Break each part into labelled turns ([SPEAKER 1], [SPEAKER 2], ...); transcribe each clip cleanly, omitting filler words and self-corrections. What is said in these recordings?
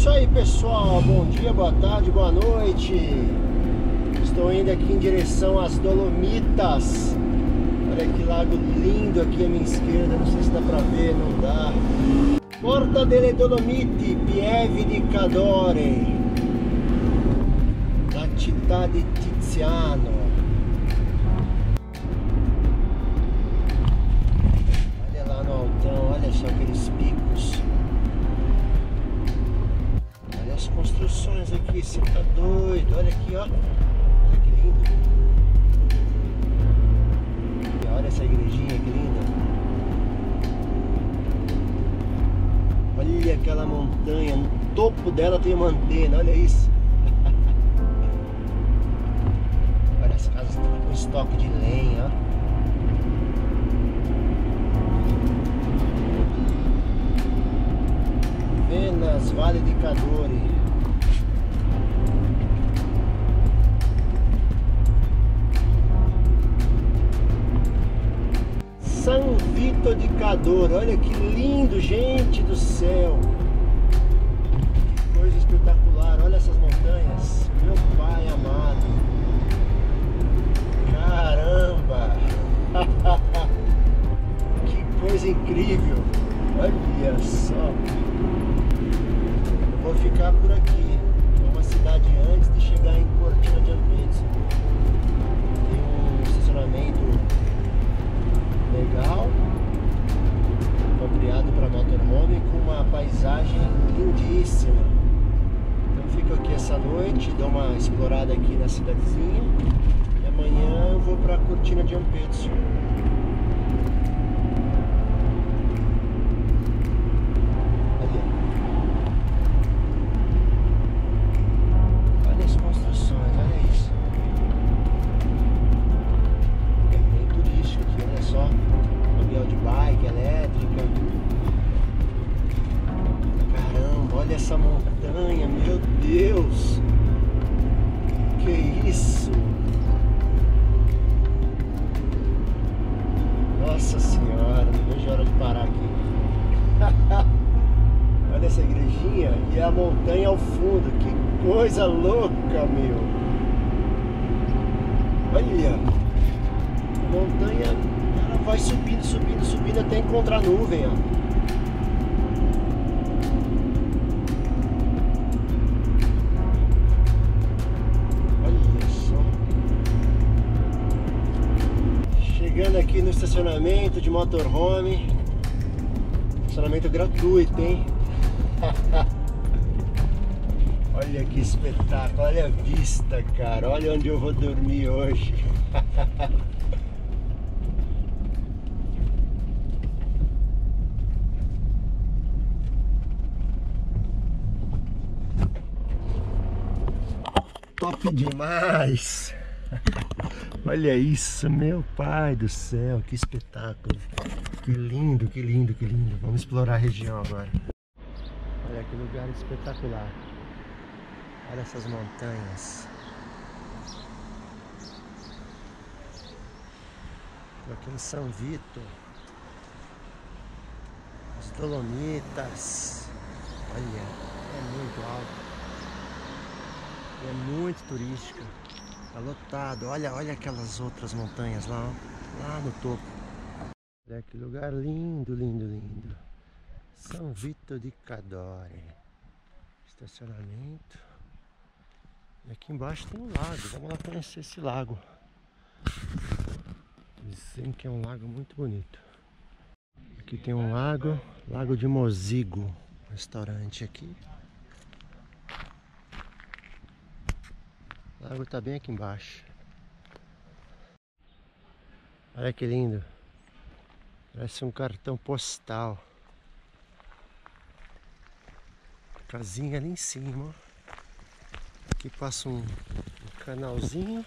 [SPEAKER 1] isso aí, pessoal, bom dia, boa tarde, boa noite. Estou indo aqui em direção às Dolomitas. Olha que lago lindo aqui à minha esquerda, não sei se dá pra ver, não dá. Porta delle Dolomiti, Pieve di Cadore, da città di Tiziano. Olha lá no altão, olha só aqueles picos. Olha as construções aqui, você tá doido? Olha aqui, ó. Olha que lindo. E olha essa igrejinha que linda. Olha aquela montanha, no topo dela tem uma antena, olha isso. Olha as casas com estoque de lenha, ó. Venas, Vale di Cadore. San Vito di Cadore, olha que lindo, gente do céu. Que coisa espetacular, olha essas montanhas, meu pai amado. Caramba. Que coisa incrível. Olha só. Eu vou ficar por aqui, numa cidade antes de chegar em Cortina d'Ampezzo. Tem um estacionamento legal, apropriado para motorhome, com uma paisagem lindíssima. Então fico aqui essa noite, dou uma explorada aqui na cidadezinha e amanhã eu vou para Cortina d'Ampezzo. Olha as construções, olha isso. É bem turístico aqui, olha só. Aluguel de bike elétrica. Caramba, olha essa montanha, meu Deus. Que isso? Nossa senhora, não vejo a hora de parar aqui. Olha essa igrejinha e a montanha ao fundo. Que coisa louca, meu. Olha, a montanha, ela vai subindo, subindo, subindo até encontrar nuvem, ó. Olha só. Chegando aqui no estacionamento de motorhome. Estacionamento gratuito, hein? Olha que espetáculo, olha a vista, cara. Olha onde eu vou dormir hoje. Top demais. Olha isso, meu pai do céu, que espetáculo. Que lindo, que lindo, que lindo. Vamos explorar a região agora. Olha que lugar espetacular. Olha essas montanhas. Estou aqui em San Vito. As Dolomitas. Olha, é muito alto. É muito turística. Tá lotado. Olha, olha aquelas outras montanhas lá, ó, lá no topo. Olha que lugar lindo, lindo, lindo. San Vito di Cadore. Estacionamento. E aqui embaixo tem um lago. Vamos lá conhecer esse lago. Dizem que é um lago muito bonito. Aqui tem um lago, Lago de Mosigo. Restaurante aqui. O lago tá bem aqui embaixo. Olha que lindo. Parece um cartão postal. Casinha ali em cima. Aqui passa um canalzinho.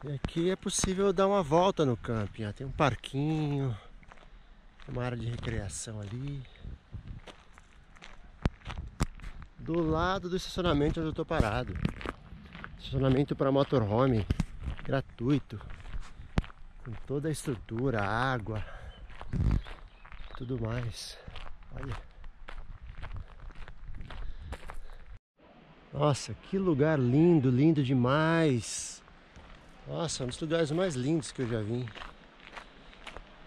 [SPEAKER 1] E aqui é possível dar uma volta no camping. Tem um parquinho, uma área de recreação ali. Do lado do estacionamento onde eu estou parado. Estacionamento para motorhome, gratuito. Com toda a estrutura, água. tudo mais. Olha. Nossa, que lugar lindo, lindo demais. Nossa, um dos lugares mais lindos que eu já vim.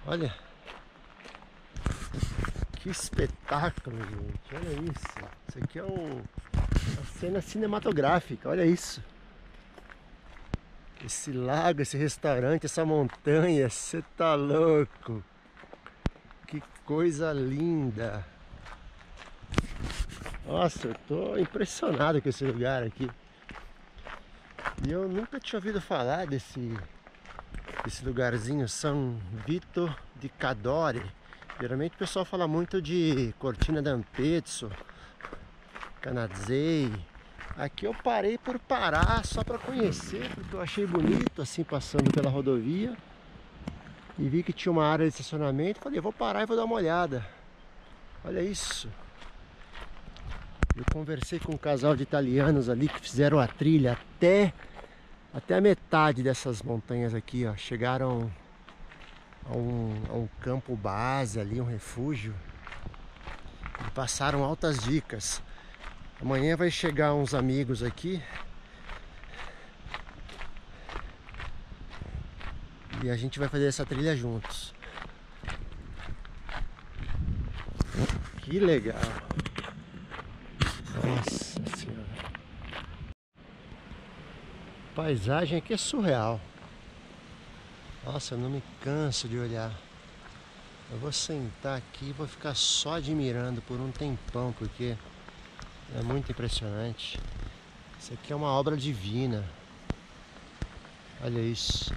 [SPEAKER 1] Olha. Que espetáculo, gente. Olha isso. Isso aqui é uma cena cinematográfica. Olha isso. Esse lago, esse restaurante, essa montanha. Você tá louco. Que coisa linda. Nossa, eu tô impressionado com esse lugar aqui. E eu nunca tinha ouvido falar desse lugarzinho, São Vito di Cadore. Geralmente o pessoal fala muito de Cortina d'Ampezzo, Canazei. Aqui eu parei por parar só para conhecer, porque eu achei bonito assim passando pela rodovia. E vi que tinha uma área de estacionamento. Falei, vou parar e vou dar uma olhada. Olha isso. Eu conversei com um casal de italianos ali que fizeram a trilha até a metade dessas montanhas aqui, ó. Chegaram a um campo base ali, um refúgio, e passaram altas dicas. Amanhã vai chegar uns amigos aqui e a gente vai fazer essa trilha juntos. Que legal! Nossa Senhora! A paisagem aqui é surreal. Nossa, eu não me canso de olhar. Eu vou sentar aqui e vou ficar só admirando por um tempão, porque é muito impressionante. Isso aqui é uma obra divina. Olha isso.